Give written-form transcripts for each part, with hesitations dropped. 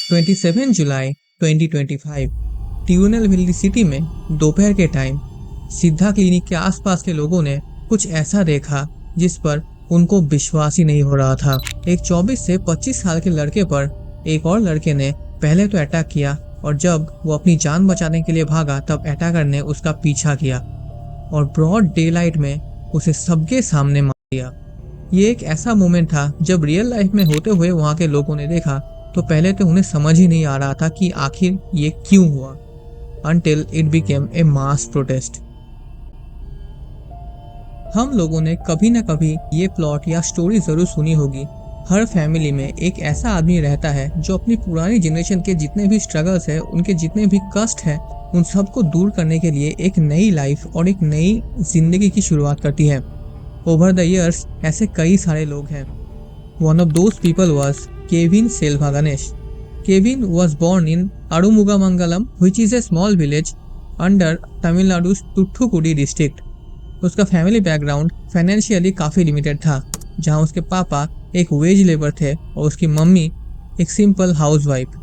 27 जुलाई 2025 ट्यूनेलविल city में दोपहर के टाइम सिद्धा क्लिनिक के आसपास के लोगों ने कुछ ऐसा देखा जिस पर उनको विश्वास ही नहीं हो रहा था। एक 24 से 25 साल के लड़के पर एक और लड़के ने पहले तो अटैक किया और जब वो अपनी जान बचाने के लिए भागा तब अटैकर ने उसका पीछा किया और ब्रॉड डे लाइट में उसे सबके सामने मार दिया। ये एक ऐसा मोमेंट था जब रियल लाइफ में होते हुए वहाँ के लोगों ने देखा तो पहले तो उन्हें समझ ही नहीं आ रहा था कि आखिर ये क्यों हुआ, until it became a mass protest। हम लोगों ने कभी न कभी ये प्लॉट या स्टोरी जरूर सुनी होगी। हर फैमिली में एक ऐसा आदमी रहता है जो अपनी पुरानी जनरेशन के जितने भी स्ट्रगल्स है, उनके जितने भी कष्ट है, उन सबको दूर करने के लिए एक नई लाइफ और एक नई जिंदगी की शुरुआत करती है। ओवर द ईयर्स ऐसे कई सारे लोग हैं। One of those people was Kevin Selva Ganesh. Kevin was born in Arumugamangalam, which is a small village under Tamil Nadu's Thoothukudi district। उसका फैमिली बैकग्राउंड फाइनेंशियली काफ़ी लिमिटेड था, जहाँ उसके पापा एक वेज लेबर थे और उसकी मम्मी एक सिंपल हाउसवाइफ।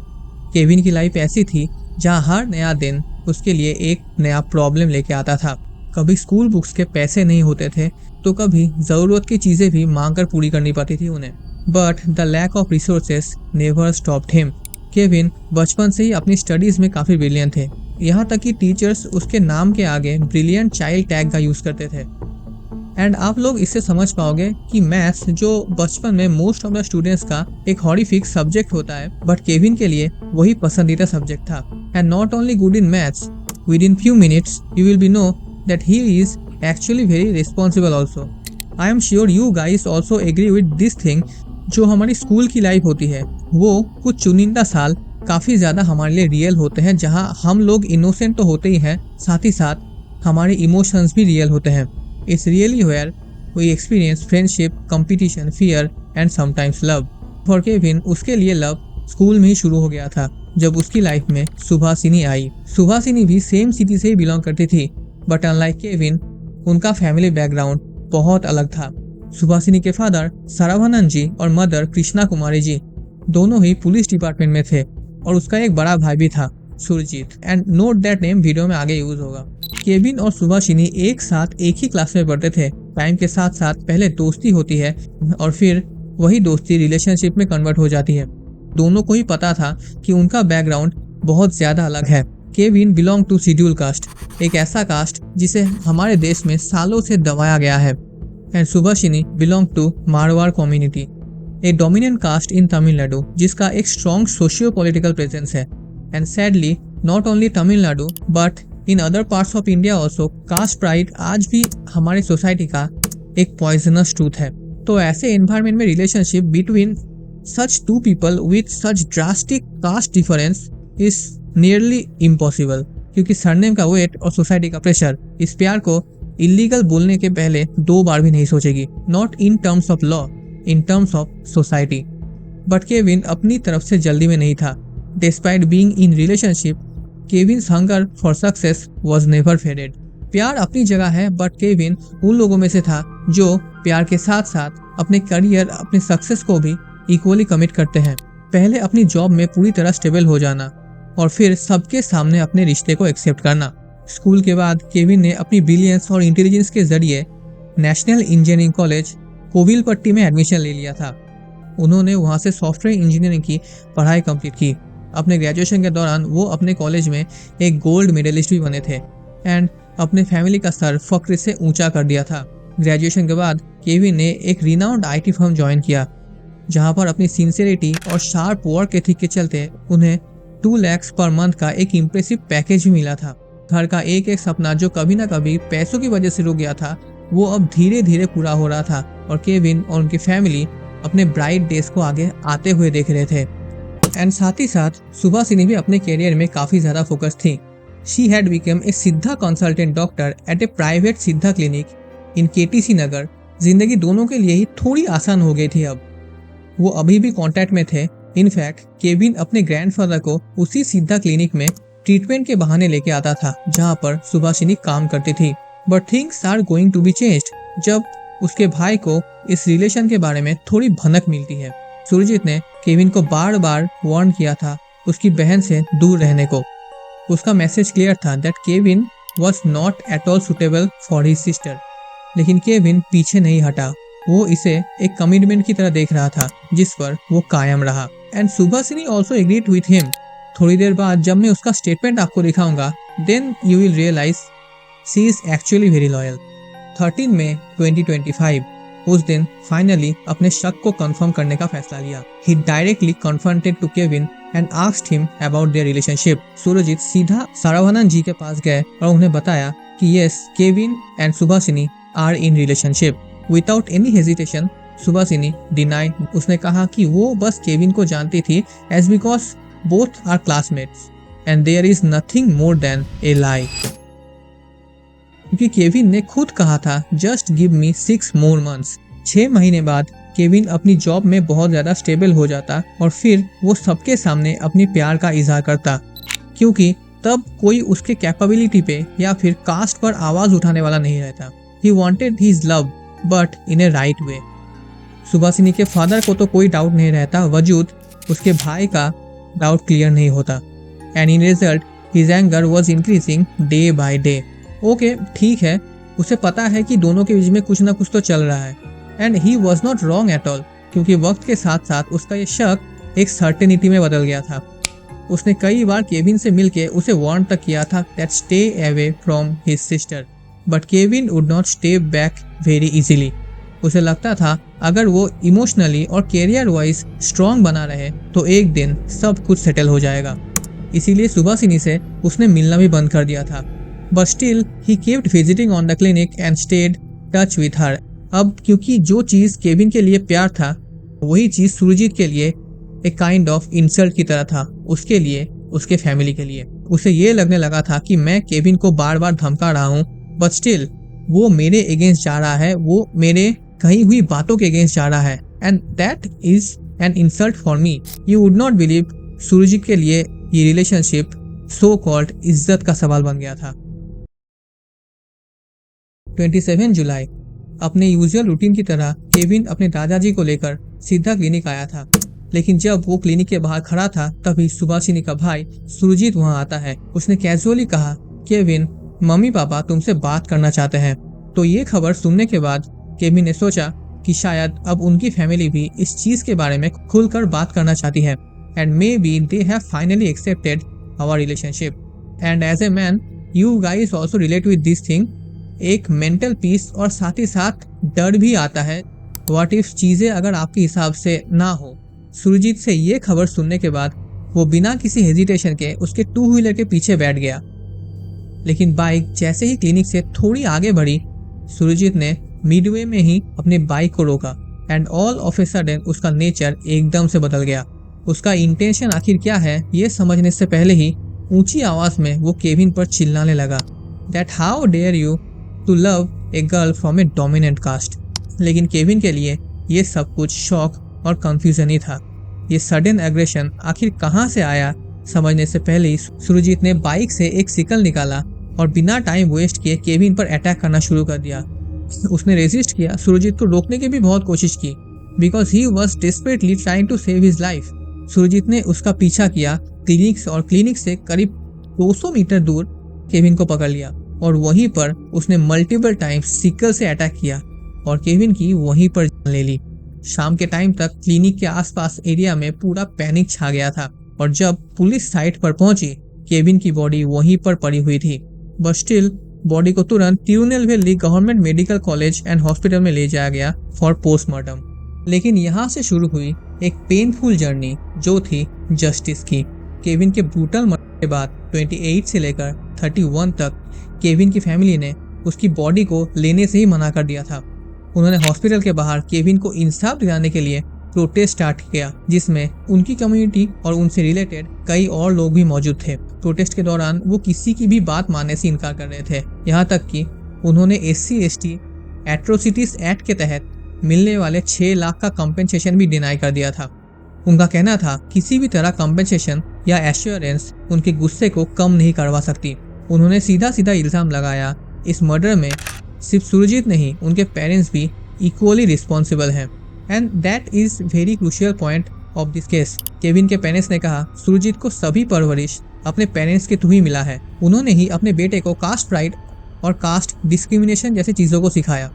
केविन की लाइफ ऐसी थी जहाँ हर नया दिन उसके लिए एक नया प्रॉब्लम लेके आता था। कभी स्कूल बुक्स के पैसे नहीं होते थे तो कभी ज़रूरत की चीज़ें भी मांग कर पूरी करनी पड़ती थी उन्हें। But the lack of resources never stopped him. Kevin बचपन से ही अपनी स्टडीज में काफ़ी ब्रिलियंट थे, यहाँ तक कि टीचर्स उसके नाम के आगे ब्रिलियंट चाइल्ड टैग का यूज़ करते थे। एंड आप लोग इससे समझ पाओगे कि मैथ्स जो बचपन में मोस्ट ऑफ द स्टूडेंट्स का एक हॉरिफिक सब्जेक्ट होता है, बट केविन के लिए वही पसंदीदा सब्जेक्ट था। And not only good in maths, within few minutes you will be know that he is actually very responsible also. I am sure you guys also agree with this thing. जो हमारी school की life होती है वो कुछ चुनिंदा साल काफ़ी ज़्यादा हमारे लिए रियल होते हैं, जहाँ हम लोग इनोसेंट तो होते ही हैं, साथ ही साथ हमारे इमोशंस भी रियल होते हैं। It's really where we experience friendship, competition, fear and sometimes love. For Kevin उसके लिए लव स्कूल में ही शुरू हो गया था जब उसकी लाइफ में सुभासिनी आई। सुभासिनी भी सेम सिटी से ही बिलोंग करती थी, बट अनलाइक केविन उनका फैमिली बैकग्राउंड बहुत अलग था। सुभासिनी के फादर सरवणन जी और मदर कृष्णा कुमारी जी दोनों ही पुलिस डिपार्टमेंट में थे और उसका एक बड़ा भाई भी था, Surjit. And note that name video में आगे यूज होगा। केविन और सुभासिनी एक साथ एक ही क्लास में पढ़ते थे। टाइम के साथ साथ पहले दोस्ती होती है और फिर वही दोस्ती रिलेशनशिप में कन्वर्ट हो जाती है। दोनों को ही पता था कि उनका बैकग्राउंड बहुत ज्यादा अलग है। Kevin belong to schedule caste, एक ऐसा कास्ट जिसे हमारे देश में सालों से दबाया गया है। And Subhashini belong to Marwar community, a dominant caste in Tamil Nadu जिसका एक स्ट्रॉन्ग सोशियो पॉलिटिकल प्रेजेंस है। And sadly not only Tamil Nadu but in other parts of India also caste pride आज भी हमारी सोसाइटी का एक पॉइजनस ट्रूथ है। तो ऐसे एनवायरमेंट में relationship between such two people with such drastic caste difference is nearly impossible, क्योंकि सरनेम का वेट और सोसाइटी का प्रेशर इस प्यार को इलीगल बोलने के पहले 2 बार भी नहीं सोचेगी। Not in terms of law, in terms of society. But Kevin अपनी तरफ से जल्दी में नहीं था। Despite being in relationship, Kevin's hunger for success was never faded. प्यार अपनी जगह है, बट केविन उन लोगों में से था जो प्यार के साथ साथ अपने करियर, अपने सक्सेस को भी इक्वली कमिट करते हैं। पहले अपनी जॉब में पूरी तरह स्टेबल हो जाना और फिर सबके सामने अपने रिश्ते को एक्सेप्ट करना। स्कूल के बाद केविन ने अपनी ब्रिलियंस और इंटेलिजेंस के जरिए नेशनल इंजीनियरिंग कॉलेज कोविलपट्टी में एडमिशन ले लिया था। उन्होंने वहां से सॉफ्टवेयर इंजीनियरिंग की पढ़ाई कंप्लीट की। अपने ग्रेजुएशन के दौरान वो अपने कॉलेज में एक गोल्ड मेडलिस्ट भी बने थे एंड अपने फैमिली का सर फक्र से ऊंचा कर दिया था। ग्रेजुएशन के बाद केविन ने एक रिनाउंड IT फर्म ज्वाइन किया, जहां पर अपनी सिंसियरिटी और शार्प वर्क एथिक के चलते उन्हें 2 लाख पर मंथ का एक इम्प्रेसिव पैकेज भी मिला था। घर का एक एक सपना जो कभी ना कभी पैसों की वजह से रुक गया था, वो अब धीरे धीरे पूरा हो रहा था और केविन और उनकी फैमिली अपने ब्राइट डेज को आगे आते हुए देख रहे थे। एंड साथ ही साथ सुभासिनी भी अपने करियर में काफ़ी ज़्यादा फोकस थी। शी हैड बिकम ए सिद्धा consultant doctor at A private सिद्धा क्लिनिक इन KTC नगर। जिंदगी दोनों के लिए ही थोड़ी आसान हो गई थी। अब वो अभी भी कांटेक्ट में थे। इनफैक्ट केविन अपने ग्रैंडफादर को उसी सिद्धा क्लिनिक में ट्रीटमेंट के बहाने लेके आता था जहाँ पर सुभासिनी काम करती थी। But things are going to be changed जब उसके भाई को इस रिलेशन के बारे में थोड़ी भनक मिलती है। सुरजीत ने केविन को बार बार वार्न किया था उसकी बहन से दूर रहने को। उसका मैसेज क्लियर था that Kevin was not at all suitable for his sister. लेकिन केविन पीछे नहीं हटा। वो इसे एक कमिटमेंट की तरह देख रहा था जिस पर वो कायम रहा। And Subhashini also agreed with him. थोड़ी देर बाद जब मैं उसका स्टेटमेंट आपको दिखाऊंगा then you will realize she is actually very loyal. 13 मई 2025 उस दिन फाइनली अपने शक को कंफर्म करने का फैसला लिया। He directly confronted to Kevin and asked him about their relationship. Surjit सीधा साराभानन जी के पास गए और उन्हें बताया कि yes Kevin and Subhashini are in relationship. Without any hesitation Subhashini denied. उसने कहा कि वो बस केविन को जानती थी as because both are classmates and there is nothing more than a lie. क्योंकि केविन ने खुद कहा था just give me 6 more months। 6 महीने बाद केविन अपनी जॉब में बहुत ज्यादा स्टेबल हो जाता और फिर वो सबके सामने अपनी प्यार का इजहार करता, क्योंकि तब कोई उसके कैपेबिलिटी पे या फिर कास्ट पर आवाज उठाने वाला नहीं रहता। He wanted his love but in A right way. Subhashini के फादर को तो कोई डाउट नहीं रहता, वजूद उसके भाई का डाउट क्लियर नहीं होता। And in result his anger was increasing day by day. Okay ठीक है, उसे पता है कि दोनों के बीच में कुछ ना कुछ तो चल रहा है and he was not wrong at all, क्योंकि वक्त के साथ साथ उसका ये शक एक सर्टेनिटी में बदल गया था। उसने कई बार केविन से मिलके उसे वार्न तक किया था that stay away from his sister, but Kevin would not stay back very easily. उसे लगता था अगर वो इमोशनली और कैरियर वाइज स्ट्रॉन्ग बना रहे तो एक दिन सब कुछ सेटल हो जाएगा। इसीलिए सुभाषिनी से उसने मिलना भी बंद कर दिया था। But still he kept visiting on the clinic and stayed touch with her। अब क्योंकि जो चीज केविन के लिए प्यार था वही चीज सुरजीत के लिए एक काइंड ऑफ इंसल्ट की तरह था, उसके लिए, उसके फैमिली के लिए। उसे ये लगने लगा था कि मैं केविन को बार बार धमका रहा हूँ बट स्टिल वो मेरे अगेंस्ट जा रहा है, वो मेरे कही हुई बातों के अगेंस्ट जा रहा है and that is an insult for me. You would not believe Surjit के लिए ये रिलेशनशिप सो कॉल्ड इज्जत का सवाल बन गया था। 27 जुलाई अपने यूजुअल रूटीन की तरह केविन अपने दादाजी को लेकर सीधा क्लिनिक आया था। लेकिन जब वो क्लिनिक के बाहर खड़ा था तभी सुभाषिनी का भाई सुरजीत वहां आता है। उसने कैजुअली कहा केविन मम्मी पापा तुमसे बात करना चाहते हैं। तो ये खबर सुनने के बाद केविन ने सोचा कि शायद अब उनकी फैमिली भी इस चीज के बारे में खुलकर बात करना चाहती है and maybe they have finally accepted our relationship and as a man you guys also relate with this thing. एक मेंटल पीस और साथ ही साथ डर भी आता है, व्हाट इफ चीजें अगर आपके हिसाब से ना हो। सुरजीत से ये खबर सुनने के बाद वो बिना किसी हेजिटेशन के उसके 2 व्हीलर के पीछे बैठ गया। लेकिन बाइक जैसे ही क्लिनिक से थोड़ी आगे बढ़ी सुरजीत ने मिडवे में ही अपने बाइक को रोका and all of a sudden उसका नेचर एकदम से बदल गया। उसका इंटेंशन आखिर क्या है ये समझने से पहले ही ऊंची आवाज में वो केविन पर चिल्लाने लगा that how dare you to love a girl from a dominant caste. लेकिन केविन के लिए ये सब कुछ शॉक और कंफ्यूजन ही था। ये सडन एग्रेशन आखिर कहाँ से आया समझने से पहले ही सुरजीत ने बाइक से एक सिकल निकाला और बिना टाइम वेस्ट किए केविन पर अटैक करना शुरू कर दिया। उसने रेजिस्ट किया, सुरजीत को रोकने की भी बहुत कोशिश की because he was desperately trying to save his life. Surjit ने उसका पीछा किया क्लिनिक से करीब 200 मीटर दूर केविन को पकड़ लिया और वहीं पर उसने मल्टीपल टाइम्स सिकल से अटैक किया और केविन की वहीं पर जान ले ली। शाम के टाइम तक क्लिनिक के आसपास एरिया में पूरा पैनिक छा गया था और जब पुलिस साइट पर पहुंची केविन की बॉडी वहीं पर पड़ी हुई थी। बट स्टिल बॉडी को तुरंत Tirunelveli government medical college and hospital में ले जाया गया फॉर पोस्टमार्टम। लेकिन यहाँ से शुरू हुई एक पेनफुल जर्नी जो थी जस्टिस की। केविन के ब्रूटल मर्डर के बाद 28 से लेकर 31 तक केविन की फैमिली ने उसकी बॉडी को लेने से ही मना कर दिया था। उन्होंने हॉस्पिटल के बाहर केविन को इंसाफ दिलाने के लिए प्रोटेस्ट स्टार्ट किया जिसमें उनकी कम्युनिटी और उनसे रिलेटेड कई और लोग भी मौजूद थे। प्रोटेस्ट के दौरान वो किसी की भी बात मानने से इनकार कर रहे थे, यहाँ तक कि उन्होंने SC/ST एट्रोसिटीज एक्ट के तहत मिलने वाले 6 लाख का कंपेंसेशन भी डिनाई कर दिया था। उनका कहना था किसी भी तरह कंपेंसेशन या एश्योरेंस उनके गुस्से को कम नहीं करवा सकती। उन्होंने सीधा सीधा इल्ज़ाम लगाया इस मर्डर में सिर्फ सुरजीत नहीं उनके पेरेंट्स भी इक्वली रिस्पॉन्सिबल हैं and that is very crucial point of this case. Kevin के पेरेंट्स ने कहा, सुरजीत को सभी परवरिश अपने पेरेंट्स के थ्रू ही मिला है। उन्होंने ही अपने बेटे को कास्ट प्राइड और कास्ट डिस्क्रिमिनेशन जैसी चीजों को सिखाया।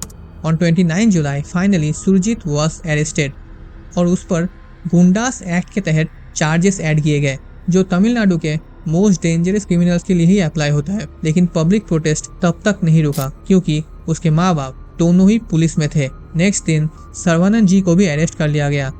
On 29 July finally Surjit was arrested और उस पर गुंडास एक्ट के तहत चार्जेस ऐड किए गए, जो तमिलनाडु के मोस्ट डेंजरस क्रिमिनल्स के लिए ही अप्लाई होता है। लेकिन पब्लिक प्रोटेस्ट तब तक नहीं रुका क्योंकि उसके माँ बाप दोनों ही पुलिस में थे। नेक्स्ट दिन सर्वानंद जी को भी अरेस्ट कर लिया गया।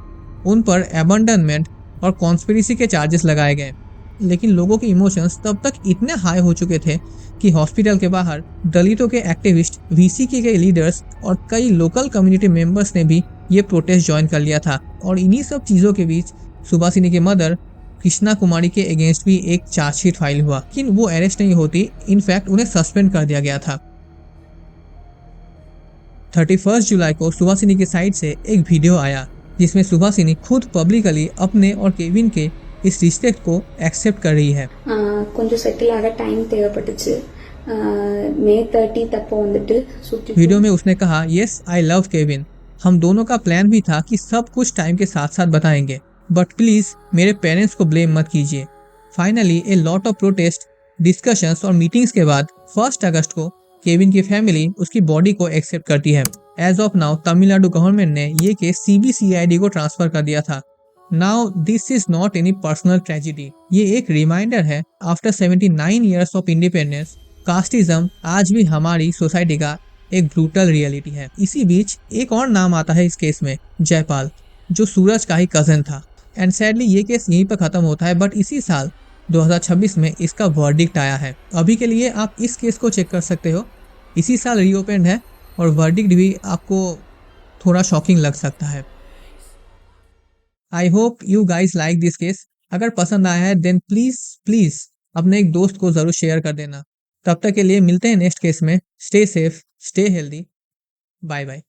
उन पर अबंडनमेंट और कॉन्स्पिरेसी के चार्जेस लगाए गए। लेकिन लोगों के इमोशंस तब तक इतने हाई हो चुके थे कि हॉस्पिटल के बाहर दलितों के एक्टिविस्ट, वीसीके के लीडर्स और कई लोकल कम्युनिटी मेंबर्स ने भी ये प्रोटेस्ट ज्वाइन कर लिया था। और इन्हीं सब चीज़ों के बीच सुभाषिनी की मदर कृष्णा कुमारी के अगेंस्ट भी एक चार्जशीट फाइल हुआ, लेकिन वो अरेस्ट नहीं होती, इनफैक्ट उन्हें सस्पेंड कर दिया गया था। 31 जुलाई को सुभाषिनी की साइड से एक वीडियो आया जिसमें सुभाषिनी खुद पब्लिकली अपने और केविन के इस रिश्ते को एक्सेप्ट कर रही है। கொஞ்சம் செட்டில் ஆக டைம் தேவைப்பட்டுச்சு। மே 30 அப்போ வந்துட்டு वीडियो में उसने कहा, यस आई लव केविन, हम दोनों का प्लान भी था कि सब कुछ टाइम के साथ साथ बताएंगे, बट प्लीज मेरे पेरेंट्स को ब्लेम मत कीजिए। Finally a lot of protest, discussions और मीटिंग्स के बाद 1 अगस्त को केविन की फैमिली उसकी बॉडी को एक्सेप्ट करती है। As of now Tamil Nadu government ने ये केस सीबीसीआईडी को ट्रांसफर कर दिया था। Now this is not any personal tragedy, ये एक रिमाइंडर है after 79 years of independence casteism आज भी हमारी सोसाइटी का एक ब्रूटल रियलिटी है। इसी बीच एक और नाम आता है इस केस में, जयपाल, जो सूरज का ही कजन था। एंड सैडली ये केस यहीं पर खत्म होता है, बट इसी साल 2026 में इसका वर्डिक्ट आया है। अभी के लिए आप इस केस को चेक कर सकते हो, इसी साल रीओपेंड है और वर्डिक्ट भी आपको थोड़ा शॉकिंग लग सकता है। I hope you guys like this case. अगर पसंद आया है देन प्लीज प्लीज अपने एक दोस्त को जरूर शेयर कर देना। तब तक के लिए मिलते हैं नेक्स्ट केस में। Stay safe, stay healthy, bye bye.